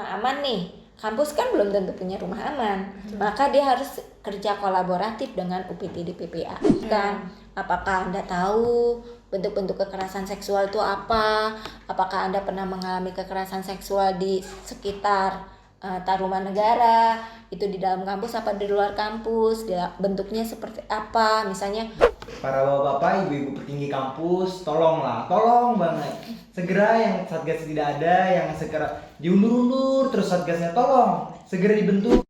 rumah aman nih. Kampus kan belum tentu punya rumah aman. Maka dia harus kerja kolaboratif dengan UPTD PPA. Kan, apakah Anda tahu bentuk-bentuk kekerasan seksual itu apa? Apakah Anda pernah mengalami kekerasan seksual di sekitar Tarumanegara? Itu di dalam kampus apa di luar kampus? Bentuknya seperti apa? Misalnya para bapak-bapak, ibu-ibu petinggi kampus, tolong banget. Segera yang satgas tidak ada, yang segera diundur-undur terus satgasnya, tolong segera dibentuk.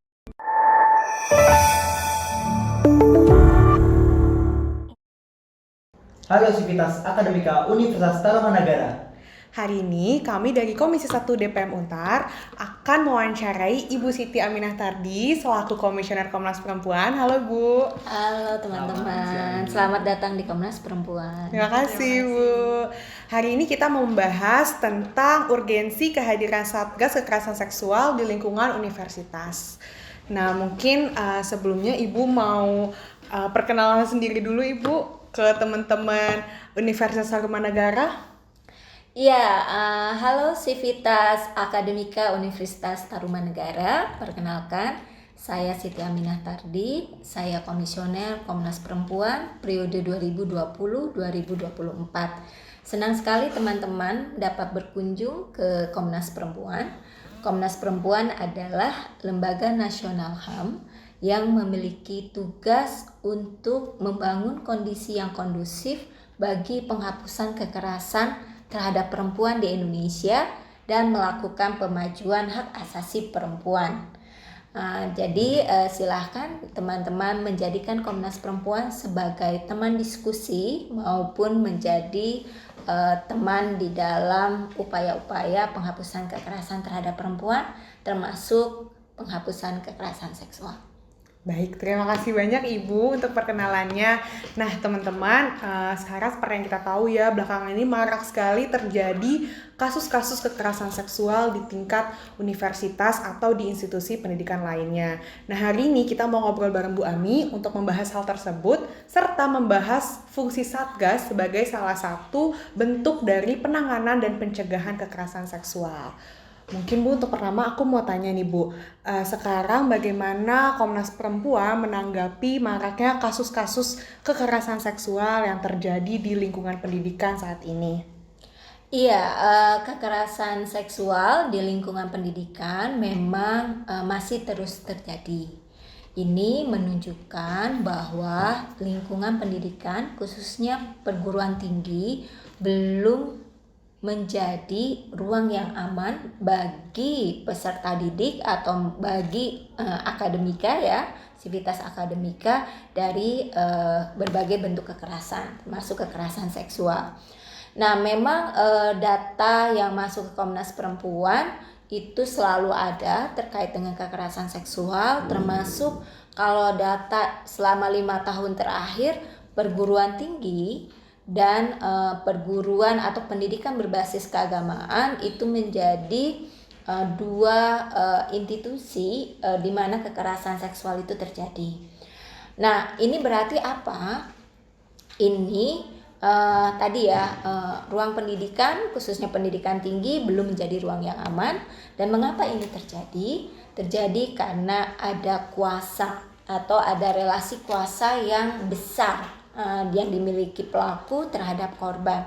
Halo Sivitas Akademika Universitas Tarumanagara. Hari ini kami dari Komisi 1 DPM Untar akan mewawancarai Ibu Siti Aminah Tardi selaku Komisioner Komnas Perempuan. Halo Bu. halo teman-teman, selamat datang di Komnas Perempuan. Terima kasih Bu. Hari ini kita membahas tentang urgensi kehadiran Satgas Kekerasan Seksual di lingkungan universitas. Nah mungkin sebelumnya Ibu mau perkenalan sendiri dulu Ibu ke teman-teman Universitas Tarumanagara. Iya, halo Sivitas Akademika Universitas Tarumanegara. Perkenalkan, saya Siti Aminah Tardi. Saya Komisioner Komnas Perempuan periode 2020-2024. Senang sekali teman-teman dapat berkunjung ke Komnas Perempuan. Komnas Perempuan adalah lembaga nasional HAM yang memiliki tugas untuk membangun kondisi yang kondusif bagi penghapusan kekerasan terhadap perempuan di Indonesia dan melakukan pemajuan hak asasi perempuan. Jadi silahkan teman-teman menjadikan Komnas Perempuan sebagai teman diskusi maupun menjadi teman di dalam upaya-upaya penghapusan kekerasan terhadap perempuan, termasuk penghapusan kekerasan seksual. Baik, terima kasih banyak Ibu untuk perkenalannya. Nah teman-teman, sekarang seperti yang kita tahu ya, belakangan ini marak sekali terjadi kasus-kasus kekerasan seksual di tingkat universitas atau di institusi pendidikan lainnya. Nah hari ini kita mau ngobrol bareng Bu Ami untuk membahas hal tersebut, serta membahas fungsi Satgas sebagai salah satu bentuk dari penanganan dan pencegahan kekerasan seksual. Mungkin Bu, untuk pertama aku mau tanya nih Bu, sekarang bagaimana Komnas Perempuan menanggapi maraknya kasus-kasus kekerasan seksual yang terjadi di lingkungan pendidikan saat ini? Iya, kekerasan seksual di lingkungan pendidikan memang masih terus terjadi. Ini menunjukkan bahwa lingkungan pendidikan, khususnya perguruan tinggi, belum menjadi ruang yang aman bagi peserta didik atau bagi akademika ya, sivitas akademika dari berbagai bentuk kekerasan, termasuk kekerasan seksual. Nah, memang data yang masuk ke Komnas Perempuan itu selalu ada terkait dengan kekerasan seksual, termasuk kalau data selama 5 tahun terakhir perguruan tinggi dan perguruan atau pendidikan berbasis keagamaan itu menjadi dua institusi di mana kekerasan seksual itu terjadi. Nah, ini berarti apa? Ini tadi ya, ruang pendidikan khususnya pendidikan tinggi belum menjadi ruang yang aman. Dan mengapa ini terjadi? Terjadi karena ada kuasa atau ada relasi kuasa yang besar yang dimiliki pelaku terhadap korban,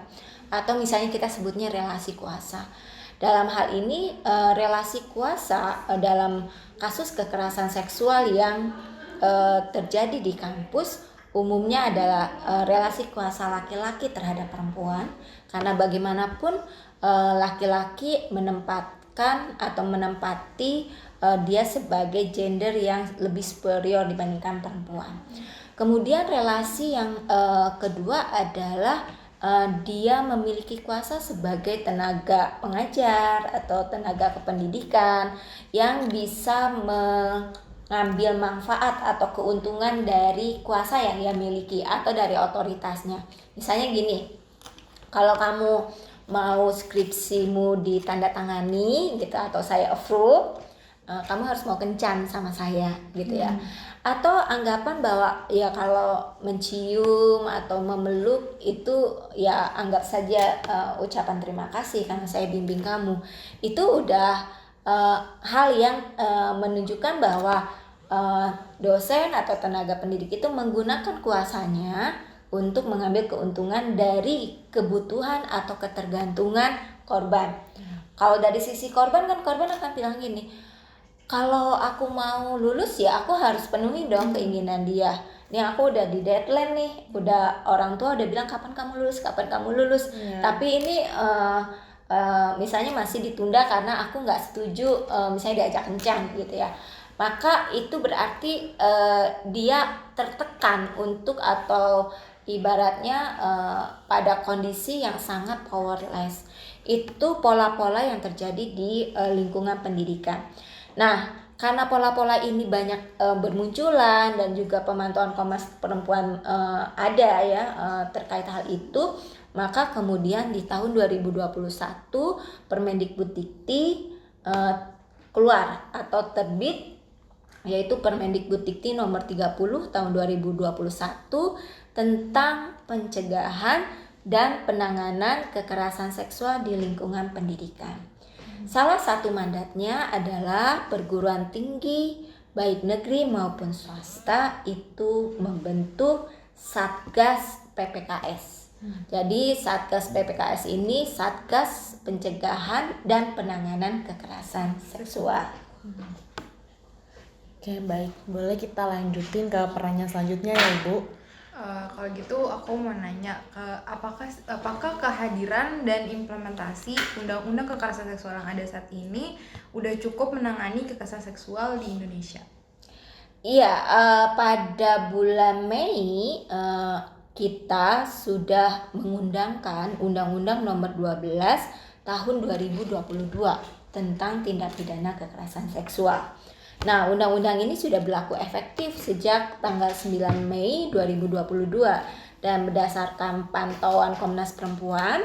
atau misalnya kita sebutnya relasi kuasa. Dalam hal ini relasi kuasa dalam kasus kekerasan seksual yang terjadi di kampus umumnya adalah relasi kuasa laki-laki terhadap perempuan, karena bagaimanapun laki-laki menempatkan atau menempati dia sebagai gender yang lebih superior dibandingkan perempuan. Kemudian relasi yang kedua adalah dia memiliki kuasa sebagai tenaga pengajar atau tenaga kependidikan yang bisa mengambil manfaat atau keuntungan dari kuasa yang dia miliki atau dari otoritasnya. Misalnya gini, kalau kamu mau skripsimu ditandatangani gitu atau saya approve, kamu harus mau kencan sama saya gitu ya. Atau anggapan bahwa ya kalau mencium atau memeluk itu ya anggap saja ucapan terima kasih karena saya bimbing kamu. Itu udah hal yang menunjukkan bahwa dosen atau tenaga pendidik itu menggunakan kuasanya untuk mengambil keuntungan dari kebutuhan atau ketergantungan korban. Kalau dari sisi korban kan korban akan bilang gini, kalau aku mau lulus ya aku harus penuhi dong keinginan dia. Nih aku udah di deadline nih, udah orang tua udah bilang kapan kamu lulus, kapan kamu lulus. Tapi ini misalnya masih ditunda karena aku nggak setuju, misalnya diajak kencan gitu ya. Maka itu berarti dia tertekan untuk atau ibaratnya pada kondisi yang sangat powerless. Itu pola-pola yang terjadi di lingkungan pendidikan. Nah, karena pola-pola ini banyak bermunculan dan juga pemantauan Komnas Perempuan ada ya terkait hal itu, maka kemudian di tahun 2021 Permendikbuddikti keluar atau terbit, yaitu Permendikbuddikti nomor 30 tahun 2021 tentang pencegahan dan penanganan kekerasan seksual di lingkungan pendidikan. Salah satu mandatnya adalah perguruan tinggi baik negeri maupun swasta itu membentuk Satgas PPKS. Jadi Satgas PPKS ini Satgas Pencegahan dan Penanganan Kekerasan Seksual. Oke, baik. Boleh kita lanjutin ke pertanyaan selanjutnya ya, Ibu? Kalau gitu aku mau nanya apakah kehadiran dan implementasi undang-undang kekerasan seksual yang ada saat ini udah cukup menangani kekerasan seksual di Indonesia? Iya, pada bulan Mei kita sudah mengundangkan Undang-Undang Nomor 12 Tahun 2022 tentang tindak pidana kekerasan seksual. Nah, undang-undang ini sudah berlaku efektif sejak tanggal 9 Mei 2022 dan berdasarkan pantauan Komnas Perempuan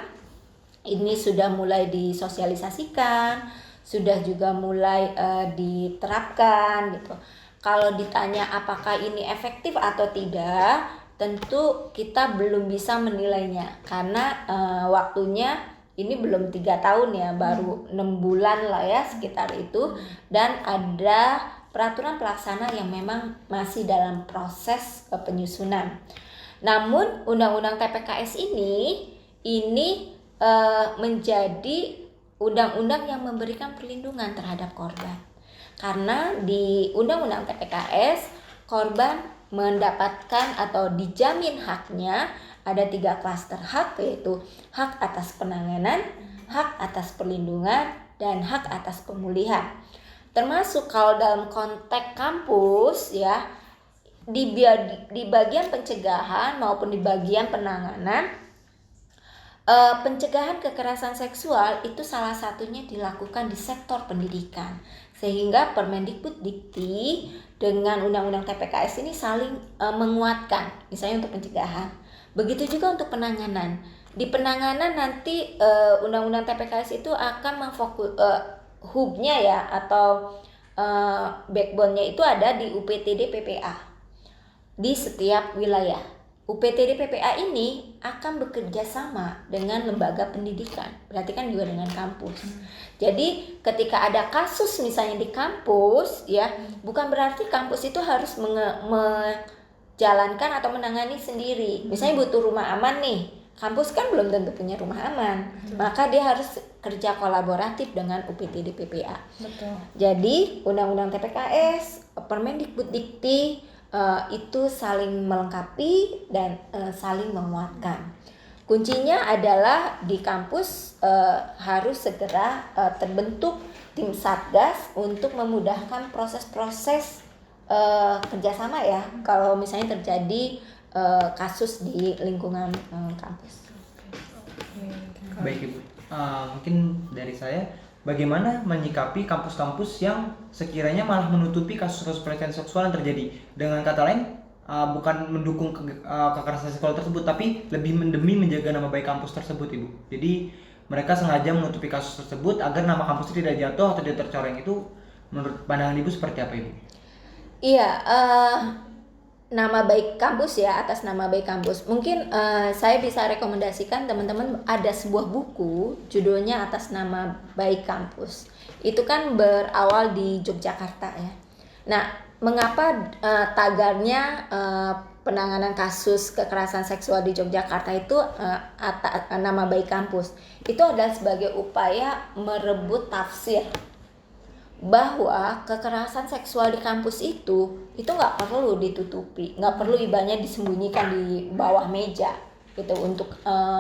ini sudah mulai disosialisasikan, sudah juga mulai diterapkan gitu. Kalau ditanya apakah ini efektif atau tidak, tentu kita belum bisa menilainya karena waktunya ini belum 3 tahun ya, baru 6 bulan lah ya sekitar itu, dan ada peraturan pelaksana yang memang masih dalam proses penyusunan. Namun undang-undang TPKS ini menjadi undang-undang yang memberikan perlindungan terhadap korban. Karena di undang-undang TPKS korban mendapatkan atau dijamin haknya ada 3 klaster hak, yaitu hak atas penanganan, hak atas perlindungan, dan hak atas pemulihan. Termasuk kalau dalam konteks kampus ya, di bagian pencegahan maupun di bagian penanganan, pencegahan kekerasan seksual itu salah satunya dilakukan di sektor pendidikan. Sehingga Permendikbuddikti dengan Undang-Undang TPKS ini saling menguatkan, misalnya untuk pencegahan. Begitu juga untuk penanganan. Di penanganan nanti Undang-Undang TPKS itu akan memfokus hubnya ya atau backbone-nya itu ada di UPTD PPA di setiap wilayah. UPTD PPA ini akan bekerja sama dengan lembaga pendidikan, berarti kan juga dengan kampus. Jadi ketika ada kasus misalnya di kampus ya, bukan berarti kampus itu harus menjalankan atau menangani sendiri. Misalnya butuh rumah aman nih, kampus kan belum tentu punya rumah aman, maka dia harus kerja kolaboratif dengan UPTD PPA. Betul. Jadi Undang-Undang TPKS, Permendikbuddikti itu saling melengkapi dan saling menguatkan. Kuncinya adalah di kampus harus segera terbentuk tim satgas untuk memudahkan proses-proses kerjasama ya kalau misalnya terjadi kasus di lingkungan kampus. Baik Ibu, mungkin dari saya, bagaimana menyikapi kampus-kampus yang sekiranya malah menutupi kasus-kasus pelecehan seksual yang terjadi? Dengan kata lain, bukan mendukung kekerasan seksual tersebut, tapi lebih demi menjaga nama baik kampus tersebut, Ibu. Jadi mereka sengaja menutupi kasus tersebut agar nama kampus tidak jatuh atau tidak tercoreng. Itu menurut pandangan Ibu seperti apa, Ibu? Iya, nama baik kampus ya, atas nama baik kampus. Mungkin saya bisa rekomendasikan teman-teman ada sebuah buku judulnya Atas Nama Baik Kampus. itu kan berawal di Yogyakarta ya. Nah, mengapa tagarnya penanganan kasus kekerasan seksual di Yogyakarta itu nama baik kampus? Itu adalah sebagai upaya merebut tafsir bahwa kekerasan seksual di kampus itu nggak perlu ditutupi, nggak perlu ibaratnya disembunyikan di bawah meja gitu untuk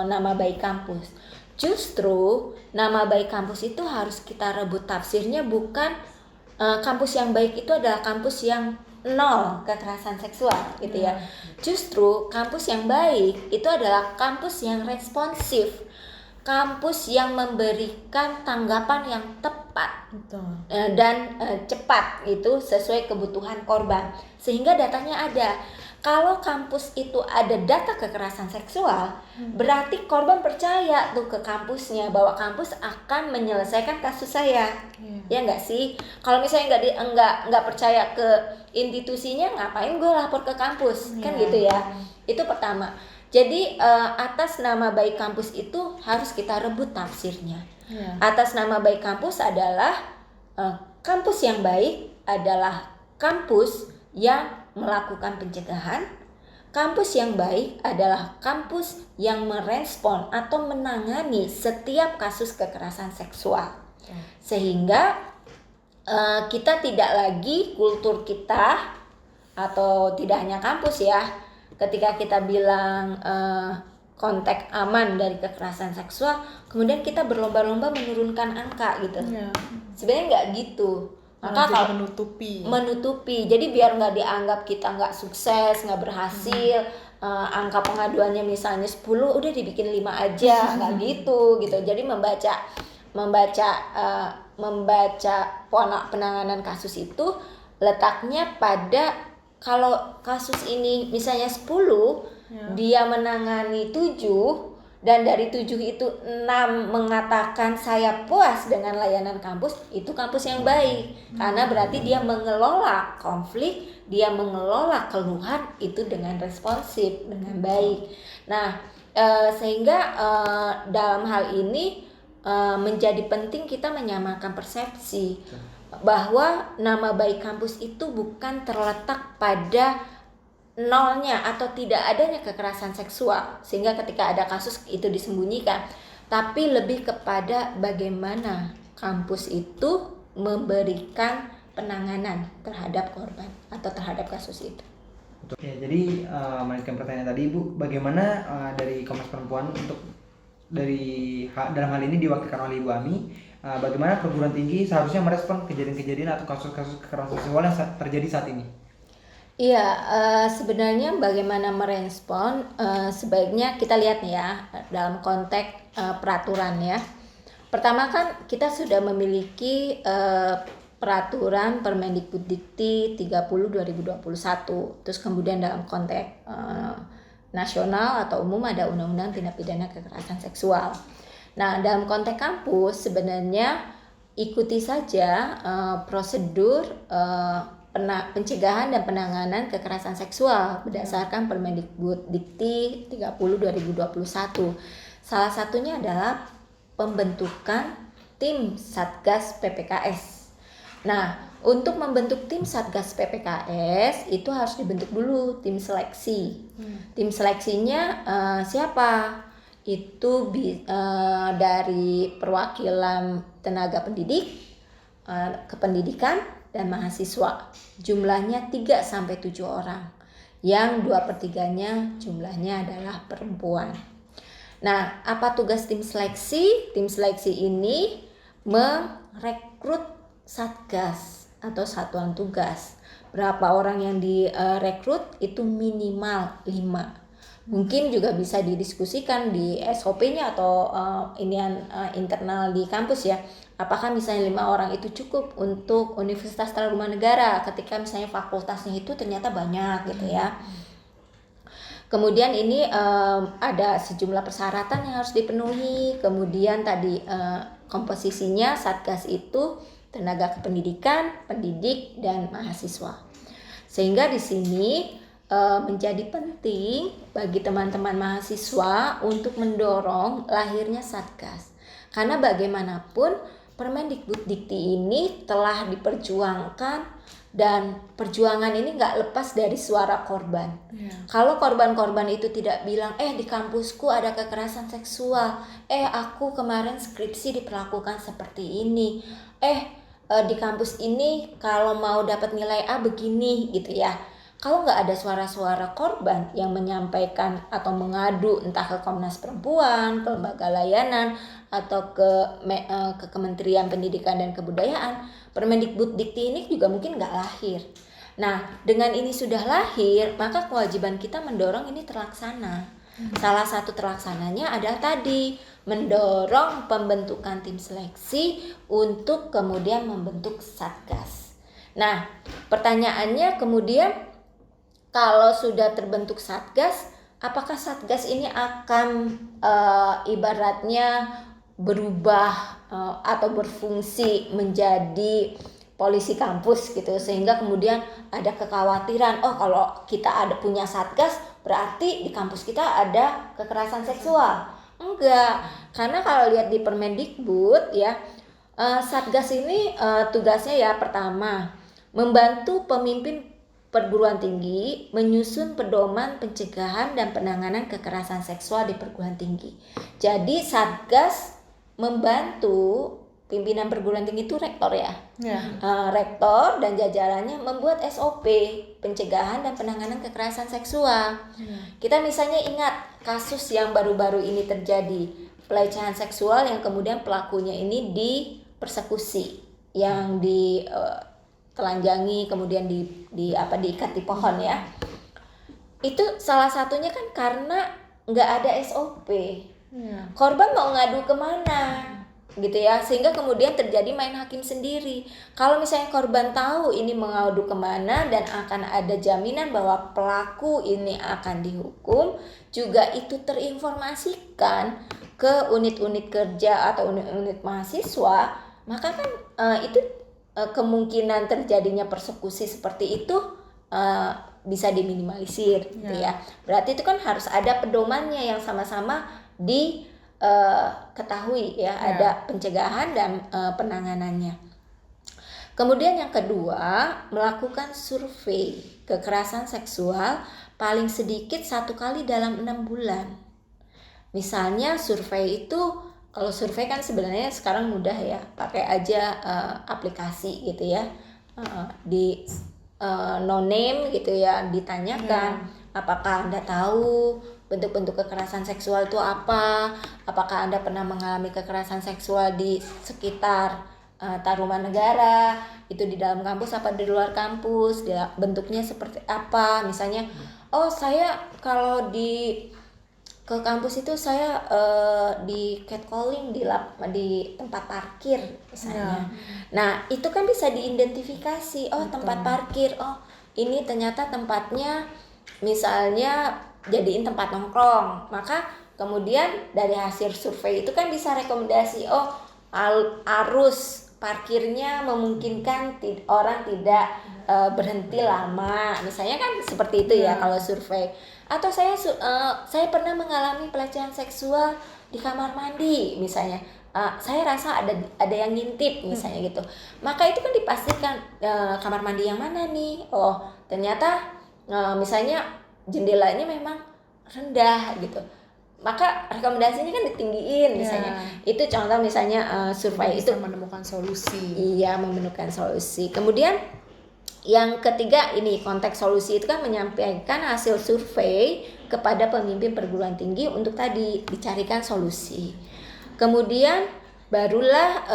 nama baik kampus. Justru nama baik kampus itu harus kita rebut tafsirnya, bukan kampus yang baik itu adalah kampus yang nol kekerasan seksual gitu ya. Justru kampus yang baik itu adalah kampus yang responsif, kampus yang memberikan tanggapan yang tepat dan cepat itu sesuai kebutuhan korban, sehingga datanya ada. Kalau kampus itu ada data kekerasan seksual, berarti korban percaya tuh ke kampusnya bahwa kampus akan menyelesaikan kasus saya. Ya enggak sih? Kalau misalnya enggak percaya ke institusinya, ngapain gue lapor ke kampus? Kan gitu ya. Itu pertama. Jadi atas nama baik kampus itu harus kita rebut tafsirnya. Atas nama baik kampus adalah kampus yang baik adalah kampus yang melakukan pencegahan. Kampus yang baik adalah kampus yang merespon atau menangani setiap kasus kekerasan seksual. Sehingga kita tidak lagi, kultur kita atau tidak hanya kampus ya, ketika kita bilang konteks aman dari kekerasan seksual, kemudian kita berlomba-lomba menurunkan angka gitu. Sebenarnya nggak gitu. Maka kalau menutupi, jadi biar nggak dianggap kita nggak sukses, nggak berhasil, angka pengaduannya misalnya 10, udah dibikin 5 aja, nggak gitu. Jadi membaca penanganan kasus itu letaknya pada, kalau kasus ini misalnya 10, dia menangani 7, dan dari 7 itu 6 mengatakan saya puas dengan layanan kampus, itu kampus yang baik. Karena berarti dia mengelola konflik, dia mengelola keluhan itu dengan responsif, dengan baik. Nah, sehingga dalam hal ini menjadi penting kita menyamakan persepsi bahwa nama baik kampus itu bukan terletak pada nolnya atau tidak adanya kekerasan seksual sehingga ketika ada kasus itu disembunyikan, tapi lebih kepada bagaimana kampus itu memberikan penanganan terhadap korban atau terhadap kasus itu. Ya, jadi melanjutkan pertanyaan tadi Ibu, bagaimana dari Komnas Perempuan untuk dalam hal ini diwakilkan oleh Ibu Ami, bagaimana perguruan tinggi seharusnya merespon kejadian-kejadian atau kasus-kasus kekerasan seksual yang terjadi saat ini? Iya, sebenarnya bagaimana merespon, sebaiknya kita lihat nih ya dalam konteks peraturan ya. Pertama kan kita sudah memiliki peraturan Permendikbuddikti 30/2021. Terus kemudian dalam konteks nasional atau umum ada Undang-Undang Tindak Pidana Kekerasan Seksual. Nah, dalam konteks kampus sebenarnya ikuti saja prosedur pencegahan dan penanganan kekerasan seksual berdasarkan Permendikbuddikti 30/2021. Salah satunya adalah pembentukan tim Satgas PPKS. Nah, untuk membentuk tim Satgas PPKS itu harus dibentuk dulu tim seleksi. Tim seleksinya siapa? Itu dari perwakilan tenaga pendidik, kependidikan, dan mahasiswa. Jumlahnya 3-7 orang. Yang 2/3-nya jumlahnya adalah perempuan. Nah, apa tugas tim seleksi? Tim seleksi ini merekrut satgas atau satuan tugas. Berapa orang yang direkrut itu minimal 5. Mungkin juga bisa didiskusikan di SOP-nya atau internal di kampus ya. Apakah misalnya 5 orang itu cukup untuk Universitas Tarumanegara ketika misalnya fakultasnya itu ternyata banyak gitu ya. Kemudian ini ada sejumlah persyaratan yang harus dipenuhi. Kemudian tadi komposisinya satgas itu tenaga kependidikan, pendidik, dan mahasiswa. Sehingga di sini menjadi penting bagi teman-teman mahasiswa untuk mendorong lahirnya satgas. Karena bagaimanapun Permendikbuddikti ini telah diperjuangkan dan perjuangan ini nggak lepas dari suara korban. Kalau korban-korban itu tidak bilang, di kampusku ada kekerasan seksual, aku kemarin skripsi diperlakukan seperti ini, di kampus ini kalau mau dapat nilai A begini gitu ya. Kalau nggak ada suara-suara korban yang menyampaikan atau mengadu entah ke Komnas Perempuan, ke lembaga layanan, atau ke Kementerian Pendidikan dan Kebudayaan, Permendikbuddikti ini juga mungkin nggak lahir. Nah, dengan ini sudah lahir, maka kewajiban kita mendorong ini terlaksana. Salah satu terlaksananya adalah tadi mendorong pembentukan tim seleksi untuk kemudian membentuk satgas. Nah, pertanyaannya kemudian, kalau sudah terbentuk satgas, apakah satgas ini akan ibaratnya berubah atau berfungsi menjadi polisi kampus gitu, sehingga kemudian ada kekhawatiran, kalau kita punya satgas berarti di kampus kita ada kekerasan seksual? Enggak, karena kalau lihat di Permendikbud ya, satgas ini tugasnya ya pertama membantu pemimpin perguruan tinggi menyusun pedoman pencegahan dan penanganan kekerasan seksual di perguruan tinggi. Jadi satgas membantu pimpinan perguruan tinggi itu rektor ya. Rektor dan jajarannya membuat SOP pencegahan dan penanganan kekerasan seksual. Kita misalnya ingat kasus yang baru-baru ini terjadi, pelecehan seksual yang kemudian pelakunya ini dipersekusi, yang telanjangi kemudian diikat di pohon ya. Itu salah satunya kan karena nggak ada SOP. Korban mau ngadu kemana gitu ya, sehingga kemudian terjadi main hakim sendiri. Kalau misalnya korban tahu ini mengadu kemana dan akan ada jaminan bahwa pelaku ini akan dihukum, juga itu terinformasikan ke unit-unit kerja atau unit-unit mahasiswa, maka kan itu kemungkinan terjadinya persekusi seperti itu bisa diminimalisir gitu ya. Berarti itu kan harus ada pedomannya yang sama-sama diketahui ya, ada pencegahan dan penanganannya. Kemudian yang kedua, melakukan survei kekerasan seksual paling sedikit 1 kali dalam 6 bulan. Misalnya survei itu, kalau survei kan sebenarnya sekarang mudah ya, pakai aja aplikasi gitu ya, di no name gitu ya, ditanyakan apakah Anda tahu bentuk-bentuk kekerasan seksual itu apa, apakah Anda pernah mengalami kekerasan seksual di sekitar Tarumanegara, itu di dalam kampus apa di luar kampus, bentuknya seperti apa. Misalnya, saya kalau ke kampus itu saya di catcalling di tempat parkir misalnya. Nah, itu kan bisa diidentifikasi, tempat parkir, ini ternyata tempatnya misalnya jadiin tempat nongkrong. Maka kemudian dari hasil survei itu kan bisa rekomendasi, arus parkirnya memungkinkan orang tidak berhenti lama, misalnya kan seperti itu ya kalau survei. Atau saya pernah mengalami pelecehan seksual di kamar mandi misalnya, saya rasa ada yang ngintip misalnya gitu. Maka itu kan dipastikan kamar mandi yang mana nih, ternyata misalnya jendelanya memang rendah gitu, maka rekomendasinya kan ditinggiin misalnya. Itu contoh misalnya survei itu menemukan solusi. Iya, menemukan solusi. Kemudian yang ketiga ini konteks solusi itu kan menyampaikan hasil survei kepada pemimpin perguruan tinggi untuk tadi dicarikan solusi. Kemudian barulah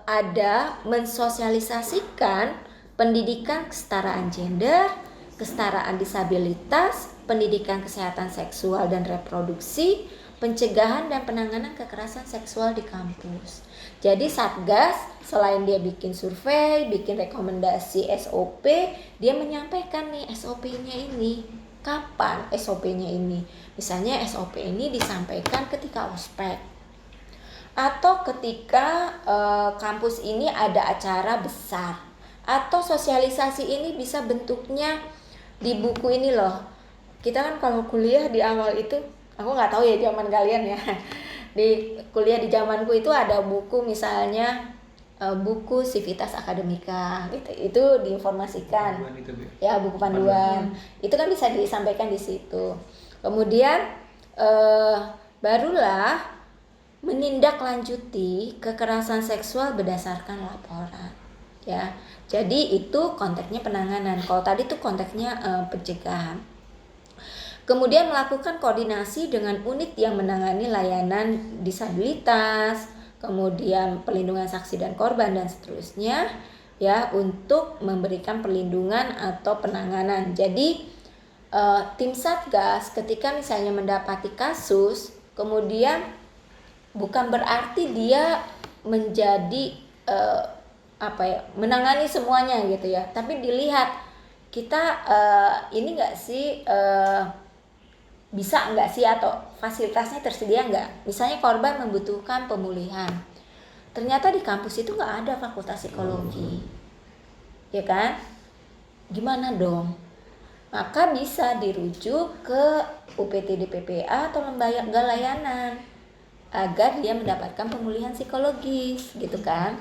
ada mensosialisasikan pendidikan kesetaraan gender, kesetaraan disabilitas, pendidikan kesehatan seksual dan reproduksi, pencegahan dan penanganan kekerasan seksual di kampus. Jadi Satgas selain dia bikin survei, bikin rekomendasi SOP, dia menyampaikan nih SOP-nya ini. Kapan SOP-nya ini? Misalnya SOP ini disampaikan ketika ospek, atau ketika kampus ini ada acara besar, atau sosialisasi ini bisa bentuknya di buku ini loh. Kita kan kalau kuliah di awal itu, aku nggak tahu ya zaman kalian ya, di kuliah di zamanku itu ada buku misalnya buku Civitas Academica gitu. Itu diinformasikan. Panduan itu, Bu. Ya, buku panduan. Itu kan bisa disampaikan di situ. Kemudian barulah menindaklanjuti kekerasan seksual berdasarkan laporan. Ya. Jadi itu konteksnya penanganan. Kalau tadi itu konteksnya pencegahan. Kemudian melakukan koordinasi dengan unit yang menangani layanan disabilitas, kemudian perlindungan saksi dan korban dan seterusnya, ya, untuk memberikan perlindungan atau penanganan. Jadi tim Satgas ketika misalnya mendapati kasus, kemudian bukan berarti dia menjadi menangani semuanya gitu ya, tapi dilihat kita ini enggak sih bisa enggak sih atau fasilitasnya tersedia enggak. Misalnya korban membutuhkan pemulihan, ternyata di kampus itu enggak ada fakultas psikologi, ya kan? Gimana dong? Maka bisa dirujuk ke UPTD PPA atau lembaga layanan agar dia mendapatkan pemulihan psikologis gitu kan.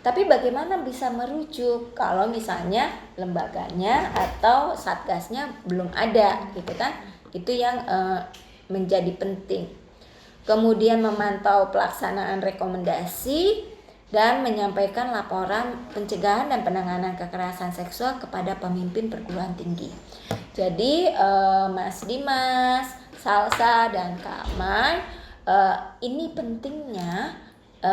Tapi bagaimana bisa merujuk kalau misalnya lembaganya atau satgasnya belum ada gitu kan. Itu yang menjadi penting. Kemudian memantau pelaksanaan rekomendasi dan menyampaikan laporan pencegahan dan penanganan kekerasan seksual kepada pemimpin perguruan tinggi. Jadi Mas Dimas, Salsa, dan Kak Mai, ini pentingnya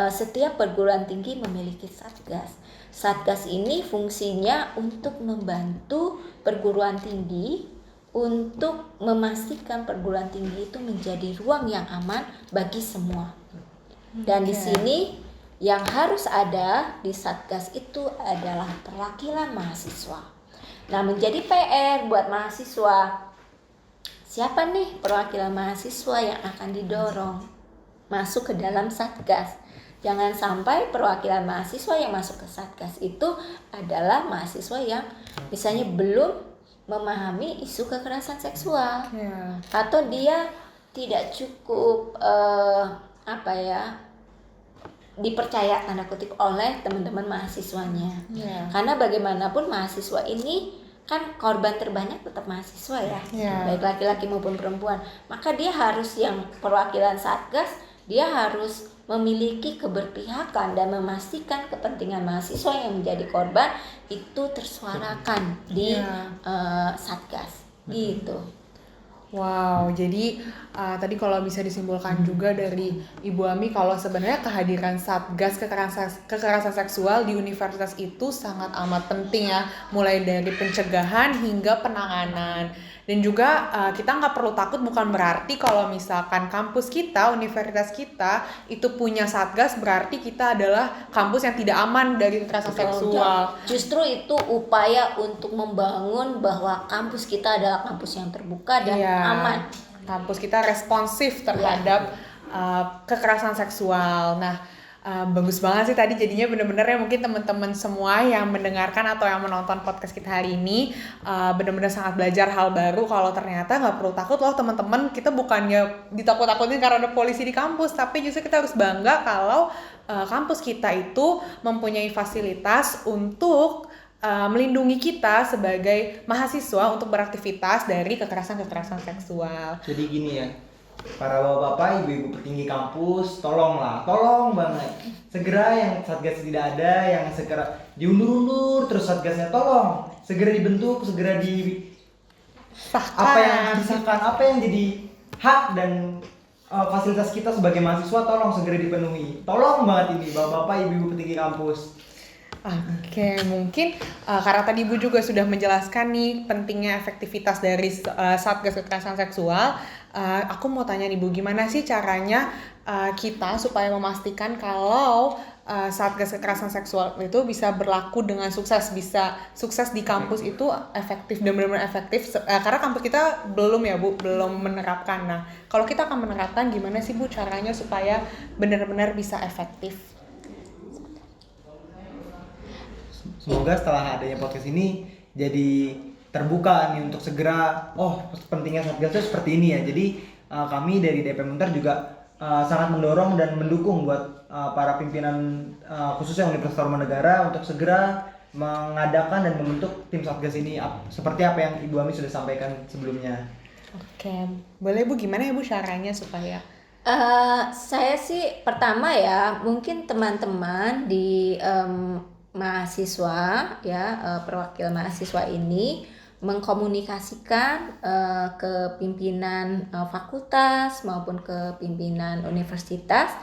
setiap perguruan tinggi memiliki satgas. Satgas ini fungsinya untuk membantu perguruan tinggi untuk memastikan perguruan tinggi itu menjadi ruang yang aman bagi semua. Dan di sini yang harus ada di satgas itu adalah perwakilan mahasiswa. Nah, menjadi PR buat mahasiswa, siapa nih perwakilan mahasiswa yang akan didorong masuk ke dalam satgas? Jangan sampai perwakilan mahasiswa yang masuk ke satgas itu adalah mahasiswa yang misalnya belum memahami isu kekerasan seksual, atau dia tidak cukup dipercaya tanda kutip oleh teman-teman mahasiswanya. Karena bagaimanapun mahasiswa ini kan korban terbanyak tetap mahasiswa ya, baik laki-laki maupun perempuan. Maka dia harus, yang perwakilan satgas, dia harus memiliki keberpihakan dan memastikan kepentingan mahasiswa yang menjadi korban itu tersuarakan di satgas gitu. Wow, jadi tadi kalau bisa disimpulkan juga dari Ibu Ami kalau sebenarnya kehadiran Satgas kekerasan seksual di universitas itu sangat amat penting ya, mulai dari pencegahan hingga penanganan. Dan juga kita nggak perlu takut, bukan berarti kalau misalkan kampus kita, universitas kita itu punya Satgas berarti kita adalah kampus yang tidak aman dari kekerasan seksual. Justru itu upaya untuk membangun bahwa kampus kita adalah kampus yang terbuka dan aman. Kampus kita responsif terhadap kekerasan seksual. Nah, bagus banget sih tadi, jadinya bener-bener ya mungkin teman-teman semua yang mendengarkan atau yang menonton podcast kita hari ini bener-bener sangat belajar hal baru kalau ternyata nggak perlu takut loh teman-teman. Kita bukannya ditakut-takutin karena ada polisi di kampus, tapi justru kita harus bangga kalau kampus kita itu mempunyai fasilitas untuk melindungi kita sebagai mahasiswa untuk beraktivitas dari kekerasan seksual. Jadi gini ya, para bapak-bapak, ibu-ibu petinggi kampus, tolong banget segera yang satgas tidak ada, yang segera diundur-undur terus satgasnya, tolong segera dibentuk, segera disahkan, apa yang jadi hak dan fasilitas kita sebagai mahasiswa tolong segera dipenuhi. Tolong banget ini bapak-bapak, ibu-ibu petinggi kampus. Oke, mungkin karena tadi Ibu juga sudah menjelaskan nih pentingnya efektivitas dari Satgas kekerasan seksual, aku mau tanya nih Bu, gimana sih caranya kita supaya memastikan kalau Satgas kekerasan seksual itu bisa berlaku dengan sukses, bisa sukses di kampus itu efektif dan benar-benar efektif, karena kampus kita belum ya Bu, belum menerapkan. Nah, kalau kita akan menerapkan, gimana sih Bu caranya supaya benar-benar bisa efektif? Semoga setelah adanya podcast ini jadi terbuka nih untuk segera, pentingnya Satgas itu seperti ini ya. Jadi kami dari DPM Untar juga sangat mendorong dan mendukung buat para pimpinan khususnya Universitas Tarumanegara untuk segera mengadakan dan membentuk tim Satgas ini seperti apa yang Ibu Ami sudah sampaikan sebelumnya. Oke, boleh Bu, gimana ya Bu caranya supaya? Saya sih pertama ya mungkin teman-teman di mahasiswa ya, perwakil mahasiswa ini mengkomunikasikan ke pimpinan fakultas maupun ke pimpinan universitas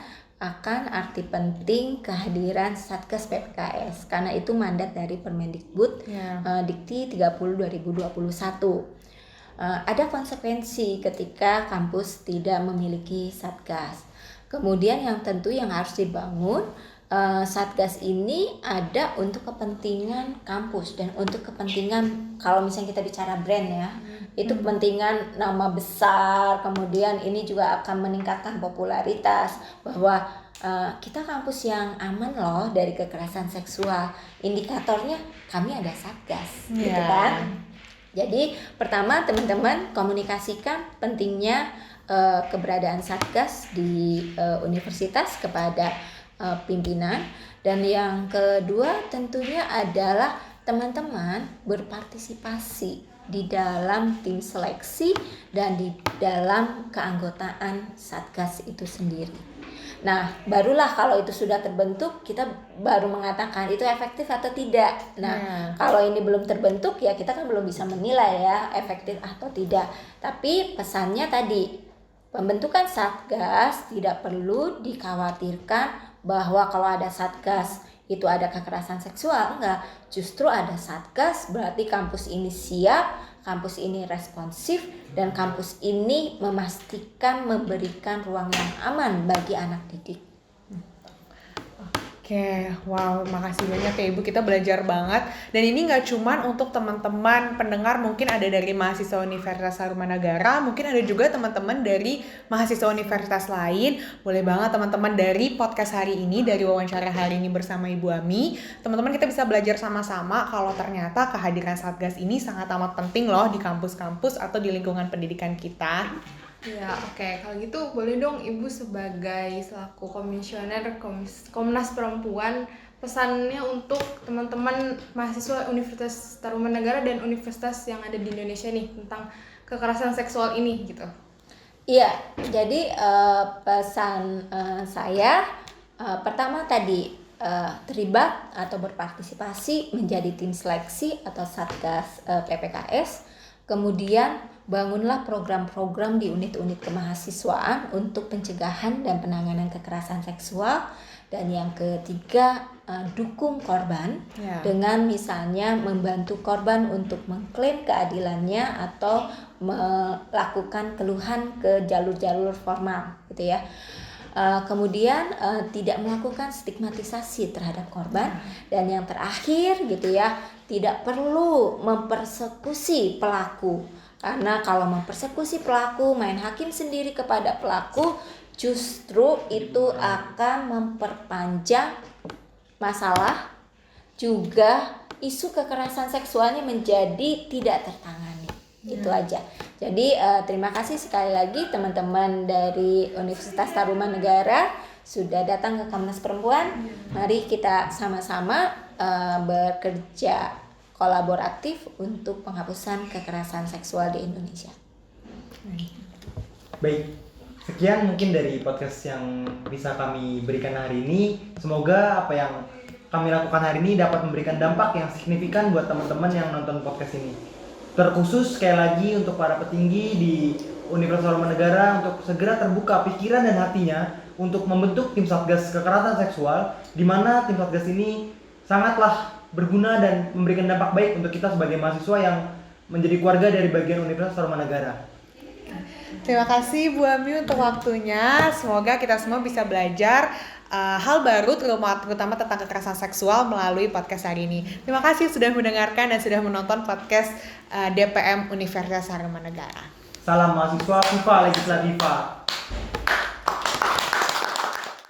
akan arti penting kehadiran Satgas PPKS karena itu mandat dari Permendikbud Dikti 30 2021. Ada konsekuensi ketika kampus tidak memiliki Satgas. Kemudian yang tentu yang harus dibangun, Satgas ini ada untuk kepentingan kampus dan untuk kepentingan, kalau misalnya kita bicara brand ya, itu kepentingan nama besar, kemudian ini juga akan meningkatkan popularitas bahwa kita kampus yang aman loh dari kekerasan seksual. Indikatornya kami ada Satgas, gitu kan. Jadi pertama teman-teman komunikasikan pentingnya keberadaan Satgas di universitas kepada pimpinan, dan yang kedua tentunya adalah teman-teman berpartisipasi di dalam tim seleksi dan di dalam keanggotaan Satgas itu sendiri. Nah, barulah kalau itu sudah terbentuk, kita baru mengatakan itu efektif atau tidak. Nah, kalau ini belum terbentuk ya kita kan belum bisa menilai ya efektif atau tidak. Tapi pesannya tadi, pembentukan Satgas tidak perlu dikhawatirkan bahwa kalau ada Satgas itu ada kekerasan seksual. Enggak, justru ada Satgas berarti kampus ini siap, kampus ini responsif, dan kampus ini memastikan memberikan ruang yang aman bagi anak didik. Oke, wow, makasih banyak ya Ibu, kita belajar banget. Dan ini nggak cuman untuk teman-teman pendengar, mungkin ada dari mahasiswa Universitas Tarumanegara, mungkin ada juga teman-teman dari mahasiswa universitas lain. Boleh banget teman-teman dari podcast hari ini, dari wawancara hari ini bersama Ibu Ami, teman-teman kita bisa belajar sama-sama kalau ternyata kehadiran Satgas ini sangat amat penting loh di kampus-kampus atau di lingkungan pendidikan kita. Ya, oke. Kalau gitu boleh dong Ibu sebagai selaku komisioner Komnas Perempuan pesannya untuk teman-teman mahasiswa Universitas Tarumanegara dan universitas yang ada di Indonesia nih tentang kekerasan seksual ini gitu. Iya, jadi pesan saya pertama tadi terlibat atau berpartisipasi menjadi tim seleksi atau Satgas PPKS. Kemudian bangunlah program-program di unit-unit kemahasiswaan untuk pencegahan dan penanganan kekerasan seksual. Dan yang ketiga, dukung korban dengan misalnya membantu korban untuk mengklaim keadilannya atau melakukan keluhan ke jalur-jalur formal gitu ya. Kemudian tidak melakukan stigmatisasi terhadap korban, dan yang terakhir gitu ya, tidak perlu mempersekusi pelaku, karena kalau mempersekusi pelaku, main hakim sendiri kepada pelaku, justru itu akan memperpanjang masalah, juga isu kekerasan seksualnya menjadi tidak tertangani. Itu aja. Jadi terima kasih sekali lagi teman-teman dari Universitas Tarumanegara sudah datang ke Komnas Perempuan. Mari kita sama-sama bekerja kolaboratif untuk penghapusan kekerasan seksual di Indonesia. Baik, sekian mungkin dari podcast yang bisa kami berikan hari ini. Semoga apa yang kami lakukan hari ini dapat memberikan dampak yang signifikan buat teman-teman yang nonton podcast ini. Terkhusus sekali lagi untuk para petinggi di Universitas Tarumanegara untuk segera terbuka pikiran dan hatinya untuk membentuk tim Satgas kekerasan seksual, di mana tim Satgas ini sangatlah berguna dan memberikan dampak baik untuk kita sebagai mahasiswa yang menjadi keluarga dari bagian Universitas Tarumanegara. Terima kasih Bu Ami untuk waktunya. Semoga kita semua bisa belajar hal baru terutama tentang kekerasan seksual melalui podcast hari ini. Terima kasih sudah mendengarkan dan sudah menonton podcast DPM Universitas Tarumanegara. Salam mahasiswa FIFA Legislativa.